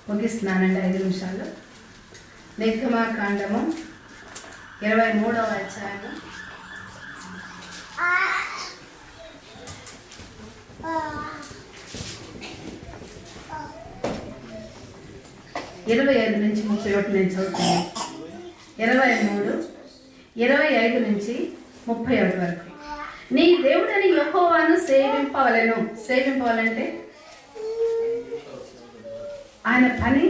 ముగిస్తున్నానండి 5 నిమిషాలు. నిర్గమకాండము 23వ అధ్యాయము 25 నుంచి 31 నేను చదువుతాను. 23, 25 నుంచి 31 వరకు. నీ దేవుడని యెహోవాను సేవింపవలెను. సేవింపవాలంటే ఆయన పని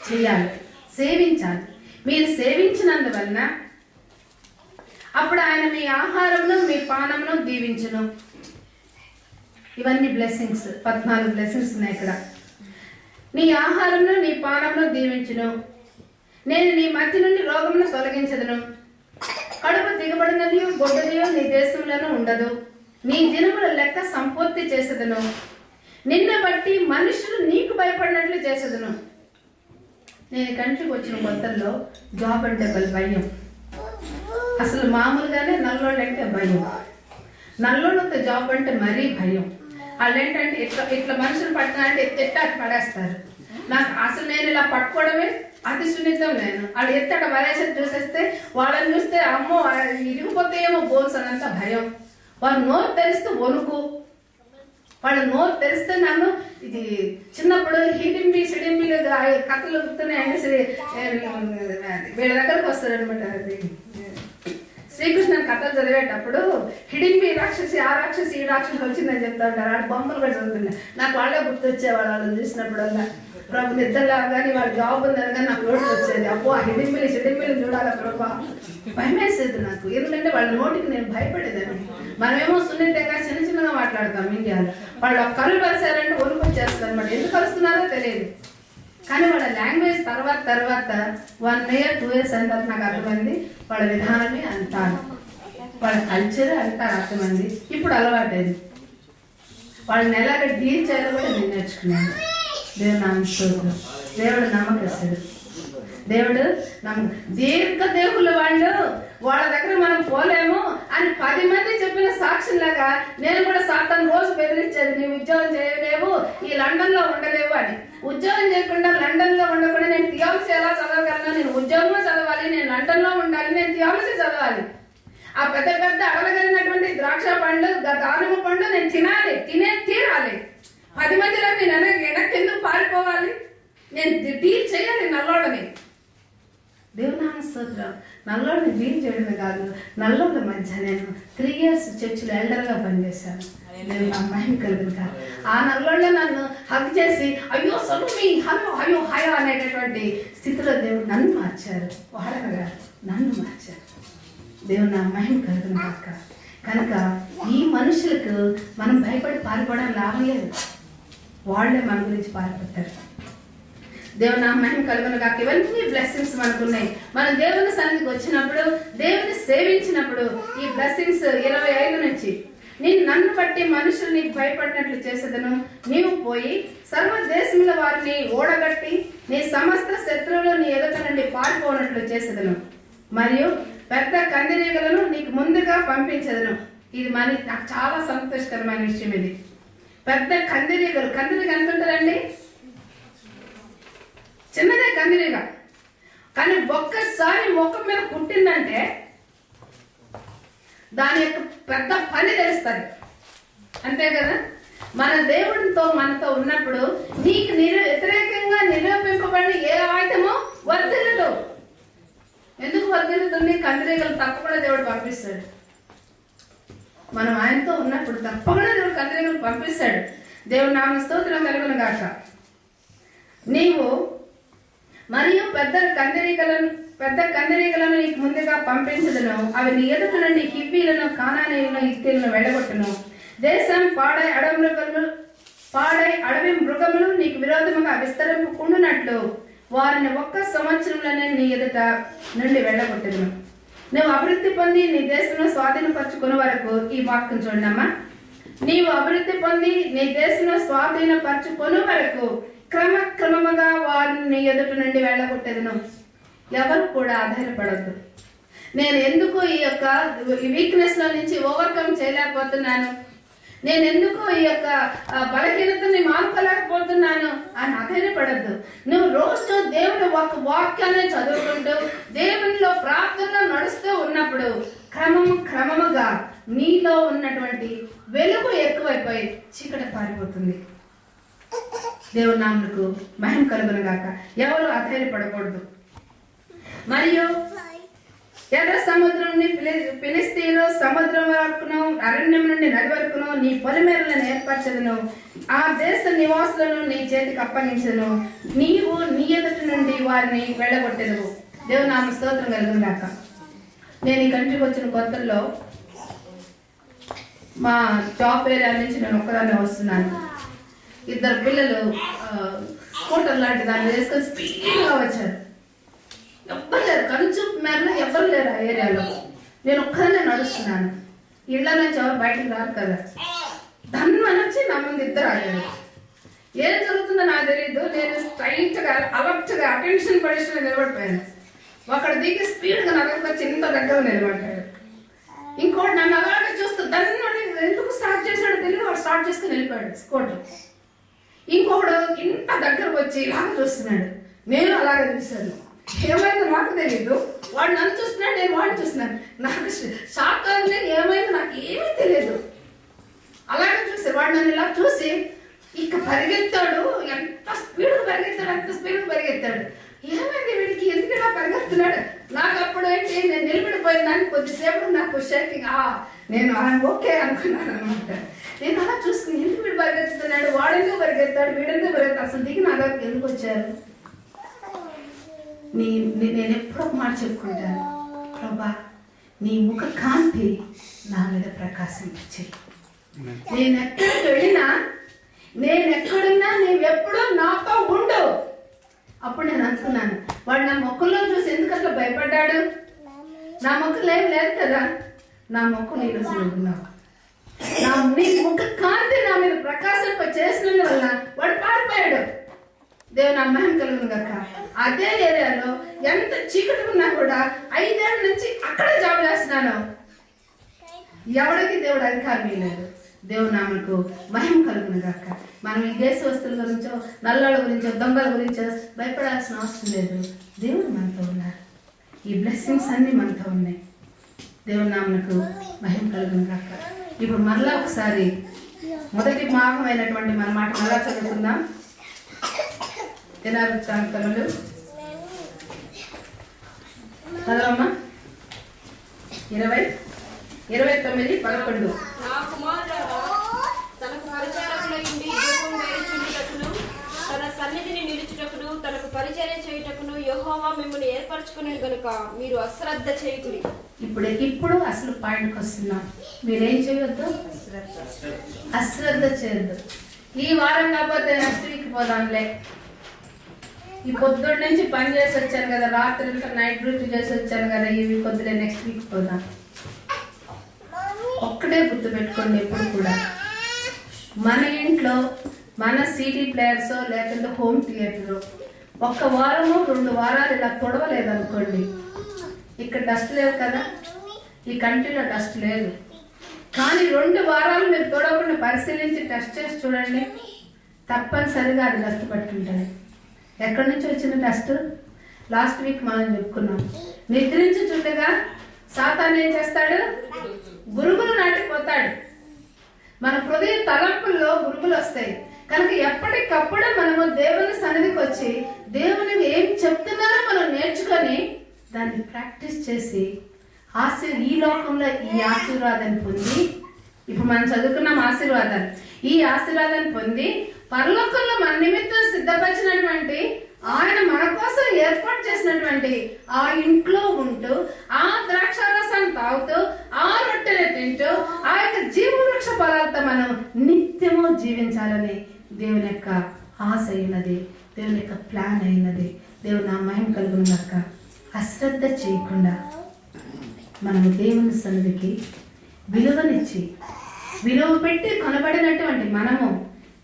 చేయాలి, సేవించాలి. మీరు సేవించినందువలన అప్పుడు ఆయన మీ ఆహారమును మీ పానమును దీవించును. ఇవన్నీ బ్లెస్సింగ్స్, 14 బ్లెస్సింగ్స్ ఉన్నాయి ఇక్కడ. నీ ఆహారమును నీ పానమును దీవించును. నేను నీ మధ్య నుండి రోగమును తొలగించదును. కడుపు దిగబడినదియు గొడ్డదియు నీ దేశంలోనూ ఉండదు. నీ దినముల లెక్క సంపూర్తి చేసేదను. నిన్ను బట్టి మనుషులు నీకు భయపడినట్లు చేసేదను. నేను కంట్రీకి వచ్చిన కొత్తల్లో జాబ్ అంటే భయం. అసలు మామూలుగానే నల్లోళ్ళంటే భయం. నల్లోళ్ళతో జాబ్ అంటే మరీ భయం. వాళ్ళు ఏంటంటే ఇట్లా మనుషులు పట్టినారంటే ఎత్తాటి పడేస్తారు. నాకు అసలు నేను ఇలా పట్టుకోవడమే అతి సున్నితం. నేను వాళ్ళు ఎత్తట పడేసేది చూసేస్తే వాళ్ళని చూస్తే అమ్మో ఇరిగిపోతాయేమో బోన్స్ అనంత భయం. వాళ్ళు నోరు తెరిస్తే వణుకు. వాళ్ళు నోరు తెరిస్తే నన్ను ఇది చిన్నప్పుడు హిడింబి సిడింబి కథలు గుర్తున్నాయండి. వీళ్ళ దగ్గరకు వస్తారనమాట. అది శ్రీకృష్ణ కథలు చదివేటప్పుడు హిడింబి రాక్షసి, ఆ రాక్షసి, ఈ రాక్షసి వచ్చిందని చెప్తా ఉంటారు. వాడు బొమ్మలు కూడా చదువుతున్నాయి. నాకు వాళ్ళే గుర్తొచ్చేవాళ్ళు. వాళ్ళని చూసినప్పుడల్లా ప్రభు నిద్రలా కానీ వాళ్ళ జాబ్ ఉందని కానీ నాకు నోటికి వచ్చేది. అబ్బో ఆ హిడింబిలి సిడింబిలి చూడాలా ప్రభా, భయమేసేది నాకు. ఎందుకంటే వాళ్ళ నోటికి నేను భయపడేదాన్ని. మనమేమో సున్నితంగా చిన్న చిన్నగా మాట్లాడతాం ఇండియాలో. వాళ్ళు కళ్ళు పరిచారంటే వణుకు వచ్చేస్తారు అనమాట. ఎందుకు కలుస్తున్నారో తెలియదు. కానీ వాళ్ళ లాంగ్వేజ్ తర్వాత 1 year 2 years అంత నాకు అర్థమైంది. వాళ్ళ విధానమే అంటారు, వాళ్ళ కల్చరే అంటారు అర్థమైంది. ఇప్పుడు అలవాటైంది. వాళ్ళని ఎలాగ డీల్ చేయాలో కూడా నేను నేర్చుకున్నాను. దేవుడు నామస్తోత్రం. దేవుడు నమ్మకస్తుడు. దేవుడు దీర్ఘదేవుల వాళ్ళు, వాళ్ళ దగ్గర మనం పోలేము అని 10 మంది చెప్పిన సాక్షులాగా నేను కూడా సాతాను రోజు బెదిరించేది. నీవు ఉద్యోగం చేయలేవు, ఈ లండన్ లో ఉండలేవు అని. ఉద్యోగం చేయకుండా లండన్ లో ఉండకుండా నేను థియాలజీ ఎలా చదవగలను? నేను ఉద్యోగంలో చదవాలి, నేను లండన్ లో ఉండాలి, నేను థియాలజీ చదవాలి. ఆ పెద్ద పెద్ద అడగలిగినటువంటి ద్రాక్ష పండ్లు, దానిమ్మ పండ్లు నేను తినాలి, తీరాలి. 10 మందిలో నేను వెనక్కి ఎందుకు పారిపోవాలి? నేను డీల్ చేయాలి నల్లోడని. దేవునామ స్తోత్రం. నల్లోడిని డీల్ చేయడమే కాదు, నల్లోళ్ళ మధ్య నేను 3 years చర్చిలో ఎల్డర్గా పనిచేశాను. నేను నా మహిమ కలిగిన కాదు. ఆ నల్లోళ్ళ నన్ను హక్ చేసి అయ్యో సొలుమి హలో హయో హయో అనేటటువంటి స్థితిలో దేవుడు నన్ను మార్చారు. వాడగా నన్ను మార్చారు. దేవుడు నా మహిమ కలిగిన కాక. కనుక ఈ మనుషులకు మనం భయపడి పారిపోవడం లాభం లేదు. వాళ్ళే మన గురించి పారిపోతారు. దేవుడు నా మహిమ కలుగును కాక. ఇవన్నీ బ్లెస్సింగ్స్ మనకున్నాయి. మనం దేవుని సన్నిధికి వచ్చినప్పుడు, దేవుని సేవించినప్పుడు ఈ బ్లెస్సింగ్స్ 25 నుంచి నన్ను బట్టి మనుషులు నీకు భయపడినట్లు చేసేదను. నీవు పోయి సర్వ దేశముల వారిని ఓడగట్టి నీ సమస్త శత్రువులు నీ ఎదుట నుండి పారిపోనట్లు చేసేదను. మరియు పెద్ద కందిరీగలను నీకు ముందుగా పంపించదను. ఇది నాకు చాలా సంతోషకరమైన విషయం. ఇది పెద్ద కందిరీగలు. కందిరీగ ఎంత ఉంటుందండి? చిన్నదే కందిరీగ. కానీ ఒక్కసారి ముఖం మీద పుట్టిందంటే దాని యొక్క పెద్ద పని తెలుస్తుంది. అంతే కదా? మన దేవుడితో మనతో ఉన్నప్పుడు నీకు వ్యతిరేకంగా నిరూపింపబడిన ఏ ఆయుధమో వర్ధిల్లదు. ఎందుకు వర్ధిల్లుతుంది? కందిరీగలు తప్పకుండా దేవుడు పంపిస్తాడు. మనం ఆయనతో ఉన్నప్పుడు తప్పకుండా దేవుడు కందిరీగలు పంపిస్తాడు. దేవుడు నామ స్తోత్రం కలుగును గాక. నీవు మరియు పెద్ద కందిరీగలను నీకు ముందుగా పంపించదును. అవి నీ ఎదుట నుండి హివ్వీలను, కానానీయులను, హిత్తీయులను వెళ్ళగొట్టును. దేశం పాడై అడవి మృగములు నీకు విరోధముగా విస్తరింపుకుండునట్లు వారిని 1 సంవత్సరంలోనే నీ ఎదుట నుండి వెళ్ళగొట్టును. నువ్వు అభివృద్ధి పొంది నీ దేశంలో స్వాధీనపరచుకునే వరకు, ఈ వాక్యం చూడమ్మా, నీవు అభివృద్ధి పొంది నీ దేశంలో స్వాధీనపరచుకునే వరకు క్రమక్రమముగా వారిని నీ ఎదుట నుండి వెళ్ళగొట్టేదను. ఎవరు కూడా ఆధారపడద్దు. నేను ఎందుకు ఈ యొక్క వీక్నెస్ లో నుంచి ఓవర్కమ్ చేయలేకపోతున్నాను? నేను ఎందుకు ఈ యొక్క బలహీనతని మానుకోలేకపోతున్నాను అని అధైర్యపడద్దు. నువ్వు రోజు దేవుని ఒక వాక్యాన్ని చదువుకుంటూ దేవునిలో ప్రార్థనలో నడుస్తూ ఉన్నప్పుడు క్రమముగా నీలో ఉన్నటువంటి వెలుగు ఎక్కువైపోయి చీకటి పారిపోతుంది. దేవుని నామమునకు మహిమ కలుగును గాక. ఎవరు అధైర్యపడకూడదు. మరియు ఎర్ర సముద్రం నుండి ఫిలిస్తీయులు సముద్రం వరకును అరణ్యం నుండి నది వరకును నీ పొలిమేరలను ఏర్పరచదును. ఆ దేశ నివాసులను నీ చేతికి అప్పగించను. నీవు నీ ఎదుటి నుండి వారిని వెళ్ళగొట్టెదవు. దేవుని నామ స్తోత్రం కలుగును గాక. నేను ఈ కంట్రీకి వచ్చిన కొత్తల్లో మా జాబ్ ఏరియా నుంచి నేను ఒక్కదాన్ని వస్తున్నాను. ఇద్దరు పిల్లలు స్కూటర్ లాంటి దాన్ని వేసుకొని స్పీడ్గా వచ్చారు. ఎవ్వరు లేరు, కనుచూపు మేరలో ఎవ్వరు లేరు ఆ ఏరియాలో. నేను ఒక్కదాన్నే నడుస్తున్నాను. ఇళ్ళ నుంచి ఎవరు బయటకు రారు కదా. ధన్మని వచ్చి నా ముందు ఇద్దరు ఆగారు. ఏం జరుగుతుందో నాకు తెలియదు. నేను స్ట్రైట్గా అలర్ట్గా అటెన్షన్ పొజిషన్లో నిలబడిపోయాను. ఒకడు దిగి స్పీడ్గా నా దగ్గర వచ్చి ఇంత దగ్గర నిలబడ్డాడు. ఇంకోటి నన్ను అలాగే చూస్తూ ధన్మని ఎందుకు స్టార్ట్ చేశాడో తెలియదు, వాడు స్టార్ట్ చేసుకుని వెళ్ళిపోయాడు స్కూటర్. ఇంకొకడు ఇంత దగ్గరకు వచ్చి ఇలాగ చూస్తున్నాడు. నేను అలాగే చూశాను. ఏమైందో నాకు తెలియదు. వాడు నన్ను చూస్తున్నాడు, నేను వాడిని చూస్తున్నాను. నాకు షాక్ అవ్వలేదు, ఏమైందో నాకు ఏమీ తెలియదు. అలాగే చూసాడు. వాడు నన్ను ఇలా చూసి ఇక పరిగెత్తాడు. ఎంత స్పీడ్గా పరిగెత్తాడు. ఏమైంది వీడికి, ఎందుకు ఇలా పరిగెత్తున్నాడు? నాకు అప్పుడు ఏంటి, నేను నిలబడిపోయిన దాన్ని కొద్దిసేపు నాకు షేకింగ్. నేను ఓకే అనుకున్నాను అనమాట. నేను అలా చూసుకుని ఎందుకు వీడు పరిగెత్తుతున్నాడు, వాడెందుకు పరిగెత్తాడు, వీడెందుకు పరిగెత్తాడు, అసలు దిగి నా దగ్గరికి ఎందుకు వచ్చారు? నేను ఎప్పుడో మాట చెప్పుకుంటాను, ప్రభా నీ ముఖ కాంతి నా మీద ప్రకాశించి, నేనెక్కడున్నా నీవెప్పుడూ నాతో ఉండు. అప్పుడు నేను అనుకున్నాను, వాడు నా మొక్కల్లో చూసి ఎందుకు అట్లా భయపడ్డాడు? నా మొక్కలు ఏం లేదు కదా. నా మొక్కలు ఈరోజు ఉన్నావు. నీ ముఖ కాంతి నా మీద ప్రకాశింప చేసినందువల్ల వాడు పారిపోయాడు. దేవుని అమ్మాయి కలుగును గాక. అదే ఏరియాలో ఎంత చీకటి ఉన్నా కూడా 5 ఏళ్ళ నుంచి అక్కడే జాబ్ చేస్తున్నాను. ఎవరికి దేవుడు అధికారం లేదు. దేవుని నామకు మహిమ కలుగును గాక. మనం ఈ దేశ వస్తువుల గురించో, నల్లాళ్ళ గురించో, దొంగల గురించో భయపడాల్సిన అవసరం లేదు. దేవుడు మనతో ఉన్నారు. ఈ బ్లెస్సింగ్స్ అన్ని మనతో ఉన్నాయి. దేవుని నామకు మహిమ కలుగును గాక. ఇప్పుడు మరలా ఒకసారి మొదటి భాగమైనటువంటి మన మాట మరలా చదువుకుందాం. దినవృత్తాంతములు చదవమ్మా. 20:29-11. నా కుమారులారా, తనకు పరిచారకులైండి దీపం వేయుచుండుటకును, తన సన్నిధిని నిలుచుటకును, తనకు పరిచర్య చేయుటకును యెహోవా మిమ్మల్ని ఏర్పరచుకుని గనుక మీరు అశ్రద్ధ చేయకుడి. ఇప్పుడు అసలు పాయింట్కి వస్తున్నాం. మీరేం చేయొద్దు, అశ్రద్ధ చేయొద్దు. ఈ వారం కాకపోతే నెక్స్ట్ వీక్ పోదాంలే. ఈ పొద్దున్న నుంచి పని చేసి వచ్చాను కదా, రాత్రి నైట్ డ్యూటీ చేసి వచ్చాను కదా, ఈ వీక్ వద్దులే, నెక్స్ట్ వీక్ పోదాం. ఒక్కటే గుర్తు పెట్టుకోండి, ఎప్పుడు కూడా మన ఇంట్లో మన సిటీ ప్లేయర్స్ లేకుంటే హోమ్ థియేటర్ 1 వారము 2 వారాలు ఇలా తొడవలేదనుకోండి, ఇక్కడ డస్ట్ లేదు కదా, ఈ కంట్రీలో డస్ట్ లేదు. కానీ 2 వారాలు మీరు తొడవకుండా పరిశీలించి టెస్ట్ చేసి చూడండి, తప్పనిసరిగా అది డస్ట్ పట్టుంటుంది. ఎక్కడి నుంచి వచ్చిన డస్ట్? లాస్ట్ వీక్ మనం చెప్పుకున్నాం. నిద్రించుచుండగా సాతాను ఏం చేస్తాడు? గురుగులు నాటిపోతాడు. మన హృదయ తలంపుల్లో గురుగులు వస్తాయి. కనుక ఎప్పటికప్పుడు మనము దేవుని సన్నిధికి వచ్చి దేవుని ఏం చెప్తున్నారో మనం నేర్చుకొని దాన్ని ప్రాక్టీస్ చేసి ఈ లోకంలో ఈ ఆశీర్వాదాన్ని పొంది, ఇప్పుడు మనం చదువుకున్నాం ఆశీర్వాదాలు, ఈ ఆశీర్వాదాన్ని పొంది పరలోకంలో మన నిమిత్తం సిద్ధపరిచినటువంటి ఆయన మన కోసం ఏర్పాటు చేసినటువంటి ఆ ఇంట్లో ఉంటూ, ఆ ద్రాక్షారసాన్ని తాగుతూ, ఆ రొట్టెలు తింటూ, ఆ యొక్క జీవవృక్ష ఫలాలతో మనం నిత్యము జీవించాలని దేవుని యొక్క ఆశ అయినది, దేవుని యొక్క ప్లాన్ అయినది. దేవుని ఆ మహిమ కలుగును గాక. అశ్రద్ధ చేయకుండా మనము దేవుని సన్నిధికి విలువనిచ్చి, విలువ పెట్టి కొనబడినటువంటి మనము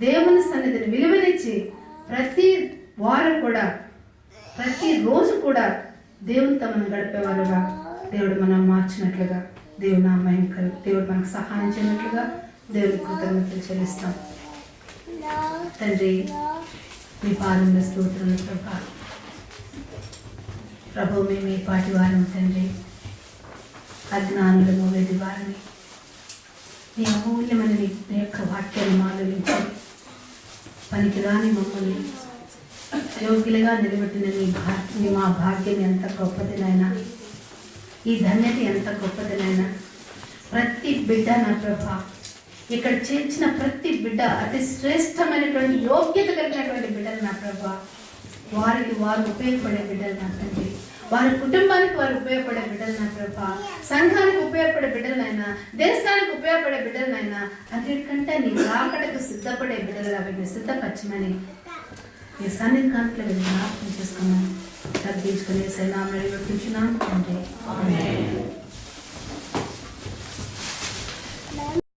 దేవుని సన్నిధిని విలువనిచ్చి ప్రతి వారం కూడా, ప్రతిరోజు కూడా దేవునితో మనం గడిపేవారుగా దేవుడు మనం మార్చినట్లుగా, దేవుడు మనకు సహాయం చేయనట్లుగా దేవునికి కృతజ్ఞతలు చెల్లిస్తాం. తండ్రి, మీ పాదముల స్తోత్రములు ప్రభా. ప్రభు, మేము ఈ పాటి వారం తండ్రి, అజ్ఞానులము వెది వారిని నీ అమూల్యమైన నీ యొక్క వాక్యాన్ని ఆలోచించి పనికిరాని మమ్మల్ని యోగ్యులుగా నిలబెట్టిన నీ మా భాగ్యం ఎంత గొప్పదినైనా, ఈ ధన్యత ఎంత గొప్పదినైనా, ప్రతి బిడ్డ నా ప్రభా, ఇక్కడ చేర్చిన ప్రతి బిడ్డ అతి శ్రేష్టమైనటువంటి యోగ్యత కలిగినటువంటి బిడ్డలు నా ప్రభా. వారికి వారు ఉపయోగపడే బిడ్డలు నా తండ్రి, వారి కుటుంబానికి వారు ఉపయోగపడే బిడ్డలు నా ప్రభా, సంఘానికి ఉపయోగపడే బిడ్డలనైనా, దేశానికి ఉపయోగపడే బిడ్డలనైనా, అన్నిటికంటే నీ రాకడకు సిద్ధపడే బిడ్డలు వీటిని సిద్ధపరచమని ఈ సన్నిధి కాంతిలో వెళ్ళి జ్ఞాపకం చేసుకున్నాను. తగ్గించుకునే సైనాన్ని వర్తించున్నాను తండ్రి.